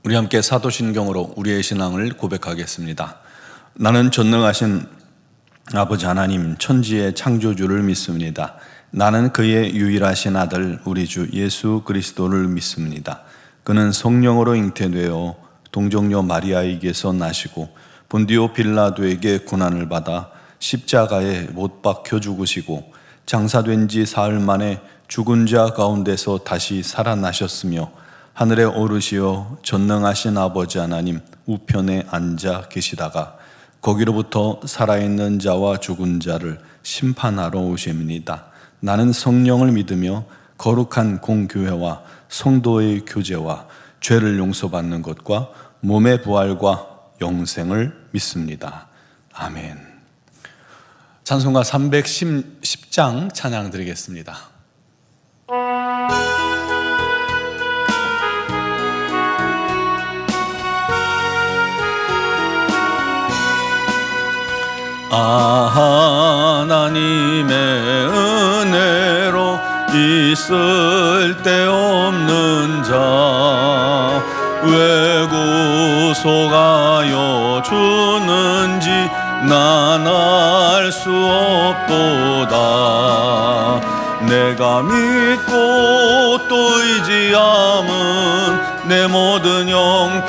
우리 함께 사도신경으로 우리의 신앙을 고백하겠습니다. 나는 전능하신 아버지 하나님 천지의 창조주를 믿습니다. 나는 그의 유일하신 아들 우리 주 예수 그리스도를 믿습니다. 그는 성령으로 잉태되어 동정녀 마리아에게서 나시고 본디오 빌라도에게 고난을 받아 십자가에 못 박혀 죽으시고 장사된 지 사흘 만에 죽은 자 가운데서 다시 살아나셨으며 하늘에 오르시어 전능하신 아버지 하나님 우편에 앉아 계시다가 거기로부터 살아있는 자와 죽은 자를 심판하러 오십니다. 나는 성령을 믿으며 거룩한 공교회와 성도의 교제와 죄를 용서받는 것과 몸의 부활과 영생을 믿습니다. 아멘. 찬송가 310장 찬양 드리겠습니다. 하나님의 은혜로 있을 데 없는 자 왜 구속하여 주는지 난 알 수 없도다. 내가 믿고 또 의지함은 내 모든 형편하시는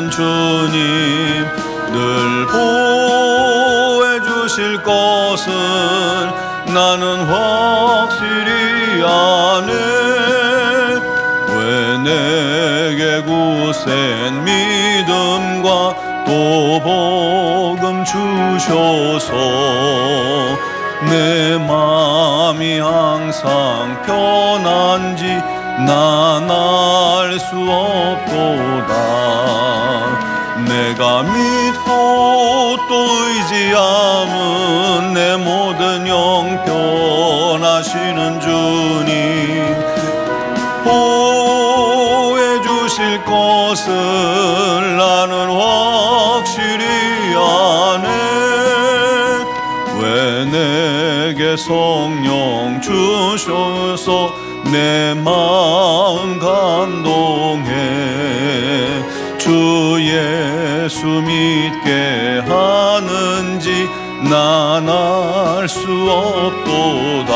주님 늘 보호해 주실 것을 나는 확실히 아네. 왜 내게 굳센 믿음과 또 복음 주셔서 내 마음이 항상 편한지 난 알 수 없도다. 내가 믿고 또 의지함은 내 모든 형편하시는 주님 보호해 주실 것을 나는 확실히 아네. 왜 내게 성령 주셔서 내 마음 감동해 주 예수 믿게 하는지 난 알 수 없도다.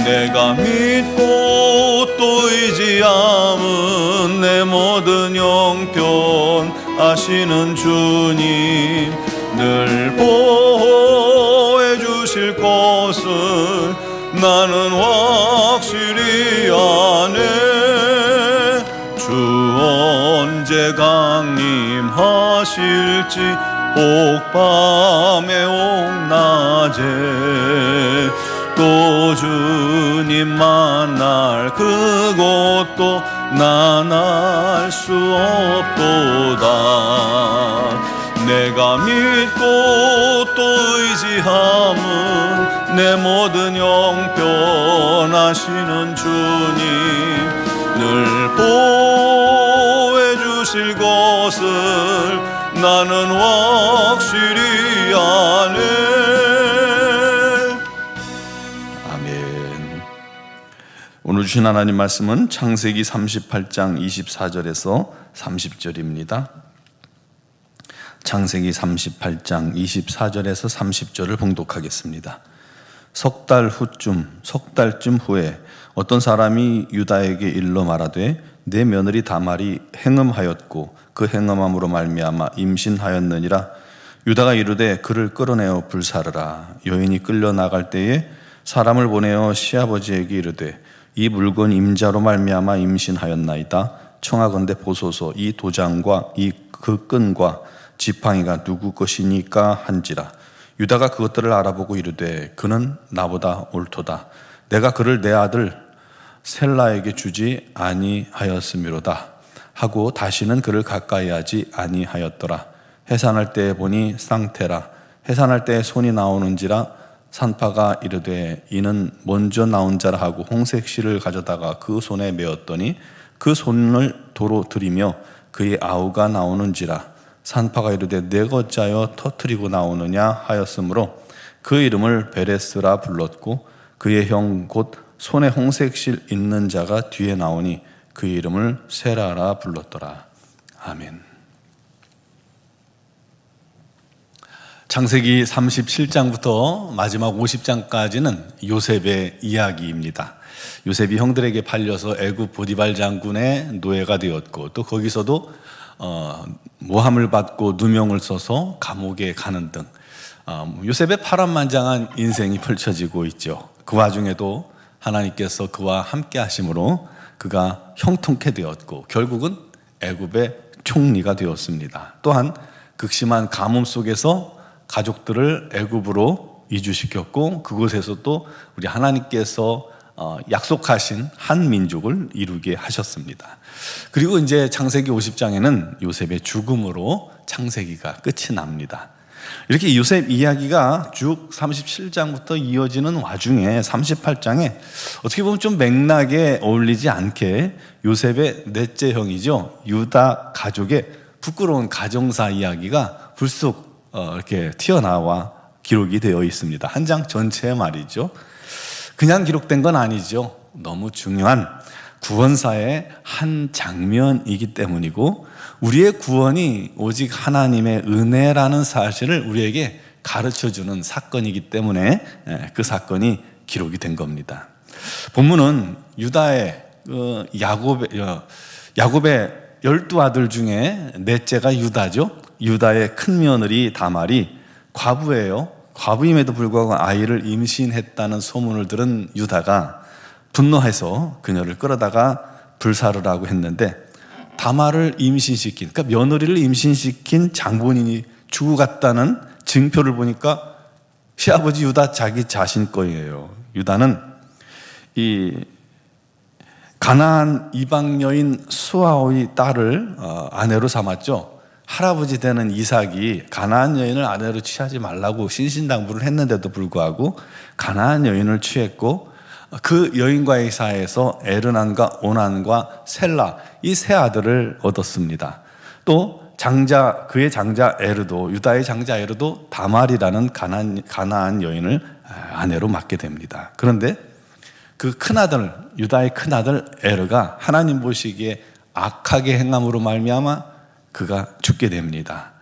내가 믿고 또 의지함은 내 모든 형편 아시는 주님 늘 보호해 주실 것을 나는 확실히 아네. 주 언제 강림하실지 혹밤에 혹낮에 또 주님 만날 그것도 난 알 수 없도다. 내가 믿고 또 의지함은 내 모든 형편하시는 주님 늘 보호해 주실 것을 나는 확실히 아네. 아멘. 오늘 주신 하나님 말씀은 창세기 38장 24절에서 30절입니다. 창세기 38장 24절에서 30절을 봉독하겠습니다. 석 달쯤 후에 어떤 사람이 유다에게 일러 말하되 내 며느리 다말이 행음하였고 그 행음함으로 말미암아 임신하였느니라. 유다가 이르되 그를 끌어내어 불사르라. 여인이 끌려 나갈 때에 사람을 보내어 시아버지에게 이르되 이 물건 임자로 말미암아 임신하였나이다. 청하건대 보소서 이 도장과 이 그 끈과 지팡이가 누구 것이니까 한지라. 유다가 그것들을 알아보고 이르되 그는 나보다 옳도다. 내가 그를 내 아들 셀라에게 주지 아니하였음이로다 하고 다시는 그를 가까이 하지 아니하였더라. 해산할 때에 보니 쌍태라. 해산할 때에 손이 나오는지라. 산파가 이르되 이는 먼저 나온 자라 하고 홍색 실을 가져다가 그 손에 메었더니 그 손을 도로 들이며 그의 아우가 나오는지라. 산파가 이르되 내가 어찌하여 터뜨리고 나오느냐 하였으므로 그 이름을 베레스라 불렀고 그의 형 곧 손에 홍색실 있는 자가 뒤에 나오니 그 이름을 세라라 불렀더라. 아멘. 창세기 37장부터 마지막 50장까지는 요셉의 이야기입니다. 요셉이 형들에게 팔려서 애굽 보디발 장군의 노예가 되었고, 또 거기서도 모함을 받고 누명을 써서 감옥에 가는 등 요셉의 파란만장한 인생이 펼쳐지고 있죠. 그 와중에도 하나님께서 그와 함께 하심으로 그가 형통케 되었고, 결국은 애굽의 총리가 되었습니다. 또한 극심한 가뭄 속에서 가족들을 애굽으로 이주시켰고, 그곳에서 또 우리 하나님께서 약속하신 한 민족을 이루게 하셨습니다. 그리고 이제 창세기 50장에는 요셉의 죽음으로 창세기가 끝이 납니다. 이렇게 요셉 이야기가 쭉 37장부터 이어지는 와중에 38장에 어떻게 보면 좀 맥락에 어울리지 않게 요셉의 넷째 형이죠, 유다 가족의 부끄러운 가정사 이야기가 불쑥 이렇게 튀어나와 기록이 되어 있습니다. 한 장 전체에 말이죠. 그냥 기록된 건 아니죠. 너무 중요한 구원사의 한 장면이기 때문이고, 우리의 구원이 오직 하나님의 은혜라는 사실을 우리에게 가르쳐주는 사건이기 때문에 그 사건이 기록이 된 겁니다. 본문은 유다의 야곱의 12아들 중에 넷째가 유다죠. 유다의 큰 며느리 다말이 과부예요. 과부임에도 불구하고 아이를 임신했다는 소문을 들은 유다가 분노해서 그녀를 끌어다가 불사르라고 했는데, 다말을 임신시킨, 그러니까 며느리를 임신시킨 장본인이 죽어갔다는 증표를 보니까 시아버지 유다 자기 자신 거예요. 유다는 이 가나안 이방 여인 수아오의 딸을 아내로 삼았죠. 할아버지 되는 이삭이 가나안 여인을 아내로 취하지 말라고 신신당부를 했는데도 불구하고 가나안 여인을 취했고, 그 여인과의 사이에서 에르난과 오난과 셀라, 이 세 아들을 얻었습니다. 또 그의 장자 에르도, 유다의 장자 에르도 다말이라는 가나안 여인을 아내로 맡게 됩니다. 그런데 그 큰아들, 유다의 큰아들 에르가 하나님 보시기에 악하게 행함으로 말미암아 그가 죽게 됩니다.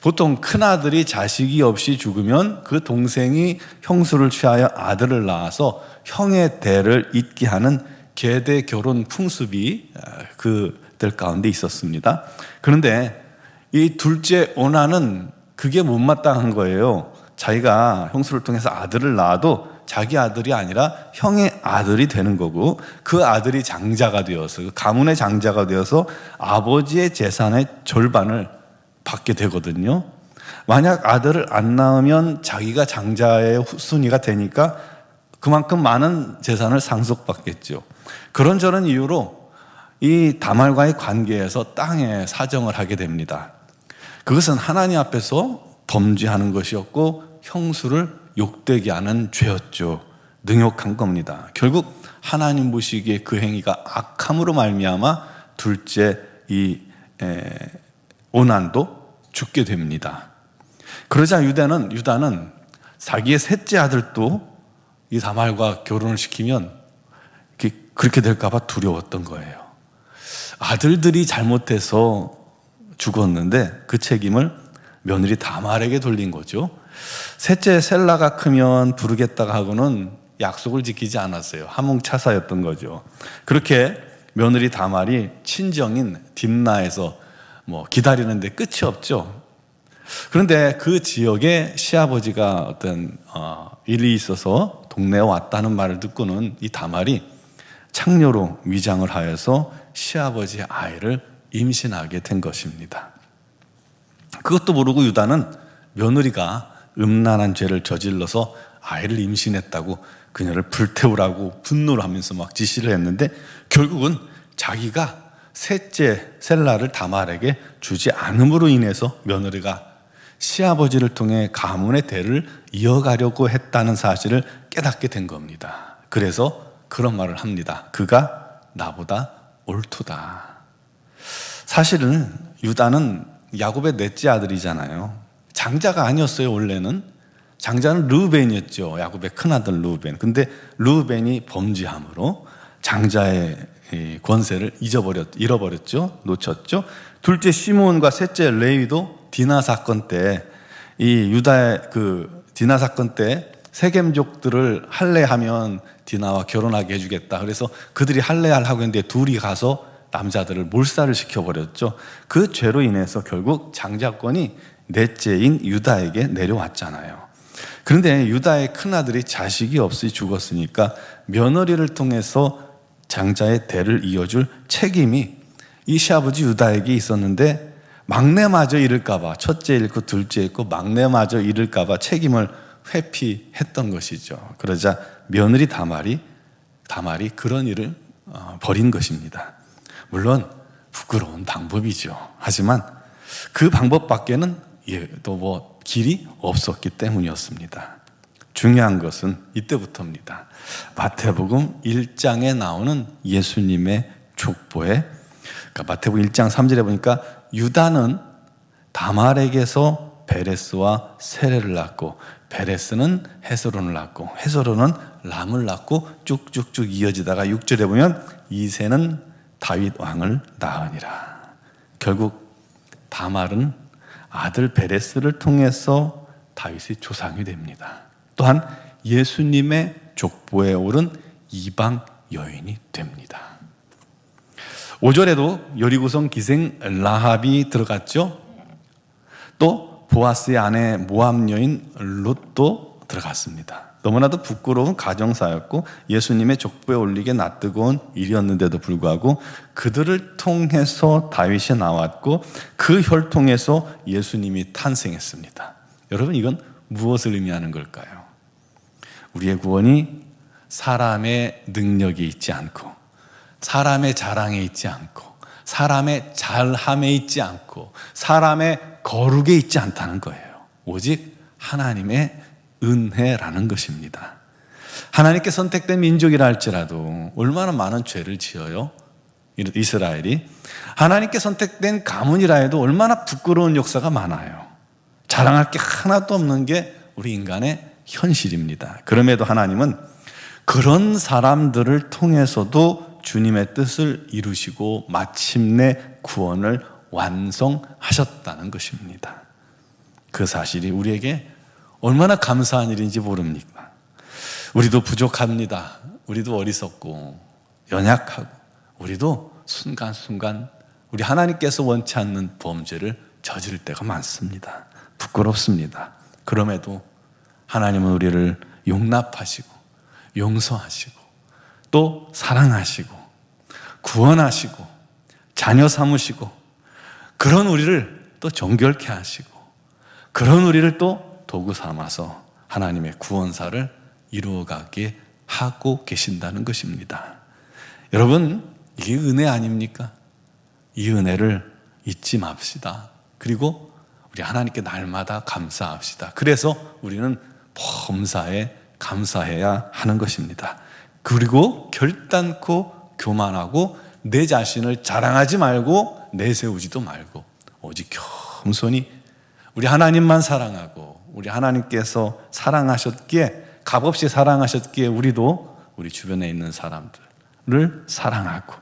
보통 큰아들이 자식이 없이 죽으면 그 동생이 형수를 취하여 아들을 낳아서 형의 대를 잇게 하는 계대 결혼 풍습이 그들 가운데 있었습니다. 그런데 이 둘째 오나는 그게 못마땅한 거예요. 자기가 형수를 통해서 아들을 낳아도 자기 아들이 아니라 형의 아들이 되는 거고, 그 아들이 장자가 되어서, 그 가문의 장자가 되어서 아버지의 재산의 절반을 받게 되거든요. 만약 아들을 안 낳으면 자기가 장자의 순위가 되니까 그만큼 많은 재산을 상속받겠죠. 그런저런 이유로 이 다말과의 관계에서 땅에 사정을 하게 됩니다. 그것은 하나님 앞에서 범죄하는 것이었고 형수를 욕되게 하는 죄였죠. 능욕한 겁니다. 결국 하나님 보시기에 그 행위가 악함으로 말미암아 둘째 이 오난도 죽게 됩니다. 그러자 유다는 자기의 셋째 아들도 이 다말과 결혼을 시키면 그렇게 될까 봐 두려웠던 거예요. 아들들이 잘못해서 죽었는데 그 책임을 며느리 다말에게 돌린 거죠. 셋째 셀라가 크면 부르겠다고 하고는 약속을 지키지 않았어요. 하몽차사였던 거죠. 그렇게 며느리 다말이 친정인 딥나에서 기다리는데 끝이 없죠. 그런데 그 지역에 시아버지가 어떤 일이 있어서 동네에 왔다는 말을 듣고는 이 다말이 창녀로 위장을 하여서 시아버지의 아이를 임신하게 된 것입니다. 그것도 모르고 유다는 며느리가 음란한 죄를 저질러서 아이를 임신했다고 그녀를 불태우라고 분노를 하면서 막 지시를 했는데, 결국은 자기가 셋째 셀라를 다말에게 주지 않음으로 인해서 며느리가 시아버지를 통해 가문의 대를 이어가려고 했다는 사실을 깨닫게 된 겁니다. 그래서 그런 말을 합니다. 그가 나보다 옳도다. 사실은 유다는 야곱의 넷째 아들이잖아요. 장자가 아니었어요. 원래는 장자는 르우벤이었죠. 야곱의 큰아들 르우벤. 근데 르우벤이 범죄함으로 장자의 권세를 잃어버렸죠. 놓쳤죠. 둘째 시몬과 셋째 레위도 디나 사건 때 이 유다의 그 디나 사건 때 세겜족들을 할례하면 디나와 결혼하게 해주겠다. 그래서 그들이 할례하려고 했는데 둘이 가서 남자들을 몰살을 시켜버렸죠. 그 죄로 인해서 결국 장자권이 넷째인 유다에게 내려왔잖아요. 그런데 유다의 큰아들이 자식이 없이 죽었으니까 며느리를 통해서 장자의 대를 이어줄 책임이 이 시아버지 유다에게 있었는데, 막내마저 잃을까봐, 첫째 잃고 둘째 잃고 막내마저 잃을까봐 책임을 회피했던 것이죠. 그러자 며느리 다말이 그런 일을 벌인 것입니다. 물론 부끄러운 방법이죠. 하지만 그 방법밖에는 또 길이 없었기 때문이었습니다. 중요한 것은 이때부터입니다. 마태복음 1장에 나오는 예수님의 족보에, 그러니까 마태복음 1장 3절에 보니까 유다는 다말에게서 베레스와 세레를 낳고, 베레스는 헤스론을 낳고, 헤스론은 람을 낳고, 쭉쭉쭉 이어지다가 6절에 보면 이새는 다윗 왕을 낳으니라. 결국 다말은 아들 베레스를 통해서 다윗의 조상이 됩니다. 또한 예수님의 족보에 오른 이방 여인이 됩니다. 5절에도 여리고성 기생 라합이 들어갔죠. 또 보아스의 아내 모압 여인 롯도 들어갔습니다. 너무나도 부끄러운 가정사였고 예수님의 족보에 올리게 낯뜨거운 일이었는데도 불구하고 그들을 통해서 다윗이 나왔고 그 혈통에서 예수님이 탄생했습니다. 여러분, 이건 무엇을 의미하는 걸까요? 우리의 구원이 사람의 능력이 있지 않고, 사람의 자랑에 있지 않고, 사람의 잘함에 있지 않고, 사람의 거룩에 있지 않다는 거예요. 오직 하나님의 은혜라는 것입니다. 하나님께 선택된 민족이라 할지라도 얼마나 많은 죄를 지어요? 이스라엘이. 하나님께 선택된 가문이라 해도 얼마나 부끄러운 역사가 많아요. 자랑할 게 하나도 없는 게 우리 인간의 현실입니다. 그럼에도 하나님은 그런 사람들을 통해서도 주님의 뜻을 이루시고 마침내 구원을 완성하셨다는 것입니다. 그 사실이 우리에게 얼마나 감사한 일인지 모릅니까? 우리도 부족합니다. 우리도 어리석고 연약하고, 우리도 순간순간 우리 하나님께서 원치 않는 범죄를 저지를 때가 많습니다. 부끄럽습니다. 그럼에도 하나님은 우리를 용납하시고 용서하시고 또 사랑하시고 구원하시고 자녀 삼으시고, 그런 우리를 또 정결케 하시고, 그런 우리를 또 도구 삼아서 하나님의 구원사를 이루어가게 하고 계신다는 것입니다. 여러분, 이게 은혜 아닙니까? 이 은혜를 잊지 맙시다. 그리고 우리 하나님께 날마다 감사합시다. 그래서 우리는 범사에 감사해야 하는 것입니다. 그리고 결단코 교만하고 내 자신을 자랑하지 말고 내세우지도 말고, 오직 겸손히 우리 하나님만 사랑하고, 우리 하나님께서 사랑하셨기에, 값없이 사랑하셨기에 우리도 우리 주변에 있는 사람들을 사랑하고,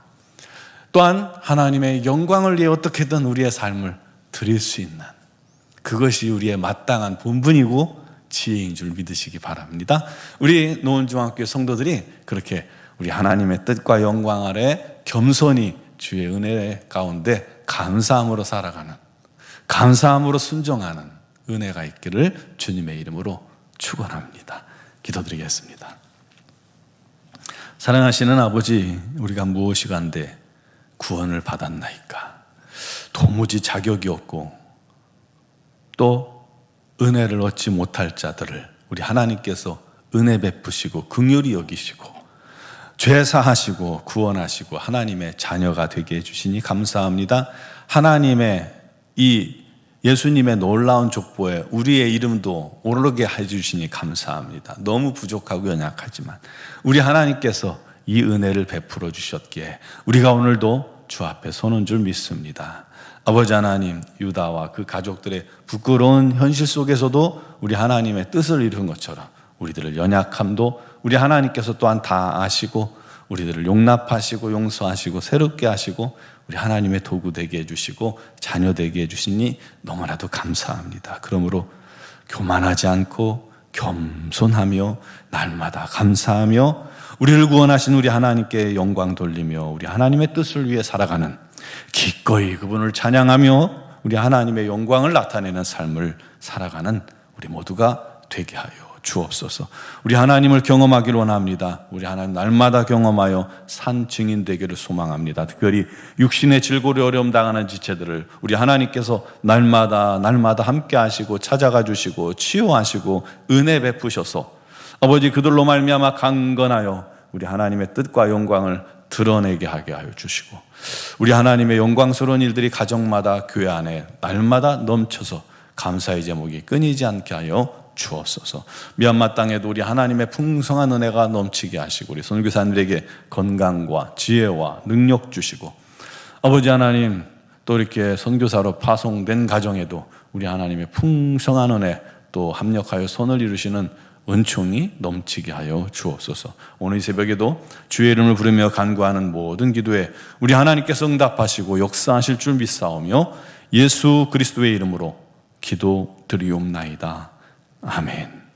또한 하나님의 영광을 위해 어떻게든 우리의 삶을 드릴 수 있는, 그것이 우리의 마땅한 본분이고 지혜인 줄 믿으시기 바랍니다. 우리 노원중학교 성도들이 그렇게 우리 하나님의 뜻과 영광 아래 겸손히 주의 은혜 가운데 감사함으로 살아가는, 감사함으로 순종하는 은혜가 있기를 주님의 이름으로 축원합니다. 기도드리겠습니다. 사랑하시는 아버지, 우리가 무엇이 간데 구원을 받았나이까? 도무지 자격이 없고 또 은혜를 얻지 못할 자들을 우리 하나님께서 은혜 베푸시고 긍휼히 여기시고 죄 사하시고 구원하시고 하나님의 자녀가 되게 해주시니 감사합니다. 하나님의 이 예수님의 놀라운 족보에 우리의 이름도 오르게 해주시니 감사합니다. 너무 부족하고 연약하지만 우리 하나님께서 이 은혜를 베풀어 주셨기에 우리가 오늘도 주 앞에 서는 줄 믿습니다. 아버지 하나님, 유다와 그 가족들의 부끄러운 현실 속에서도 우리 하나님의 뜻을 이룬 것처럼 우리들의 연약함도 우리 하나님께서 또한 다 아시고 우리들을 용납하시고 용서하시고 새롭게 하시고 우리 하나님의 도구 되게 해주시고 자녀 되게 해주시니 너무나도 감사합니다. 그러므로 교만하지 않고 겸손하며 날마다 감사하며 우리를 구원하신 우리 하나님께 영광 돌리며 우리 하나님의 뜻을 위해 살아가는, 기꺼이 그분을 찬양하며 우리 하나님의 영광을 나타내는 삶을 살아가는 우리 모두가 되게 하여 주옵소서. 우리 하나님을 경험하기를 원합니다. 우리 하나님 날마다 경험하여 산 증인 되기를 소망합니다. 특별히 육신의 질고리 어려움 당하는 지체들을 우리 하나님께서 날마다 함께 하시고 찾아가 주시고 치유하시고 은혜 베푸셔서 아버지 그들로 말미암아 강건하여 우리 하나님의 뜻과 영광을 드러내게 하게 하여 주시고 우리 하나님의 영광스러운 일들이 가정마다 교회 안에 날마다 넘쳐서 감사의 제목이 끊이지 않게 하여 주옵소서. 미얀마 땅에도 우리 하나님의 풍성한 은혜가 넘치게 하시고 우리 선교사님들에게 건강과 지혜와 능력 주시고 아버지 하나님 또 이렇게 선교사로 파송된 가정에도 우리 하나님의 풍성한 은혜 또 합력하여 선을 이루시는 은총이 넘치게 하여 주옵소서. 오늘 이 새벽에도 주의 이름을 부르며 간구하는 모든 기도에 우리 하나님께서 응답하시고 역사하실 줄 믿사오며 예수 그리스도의 이름으로 기도드리옵나이다. 아멘.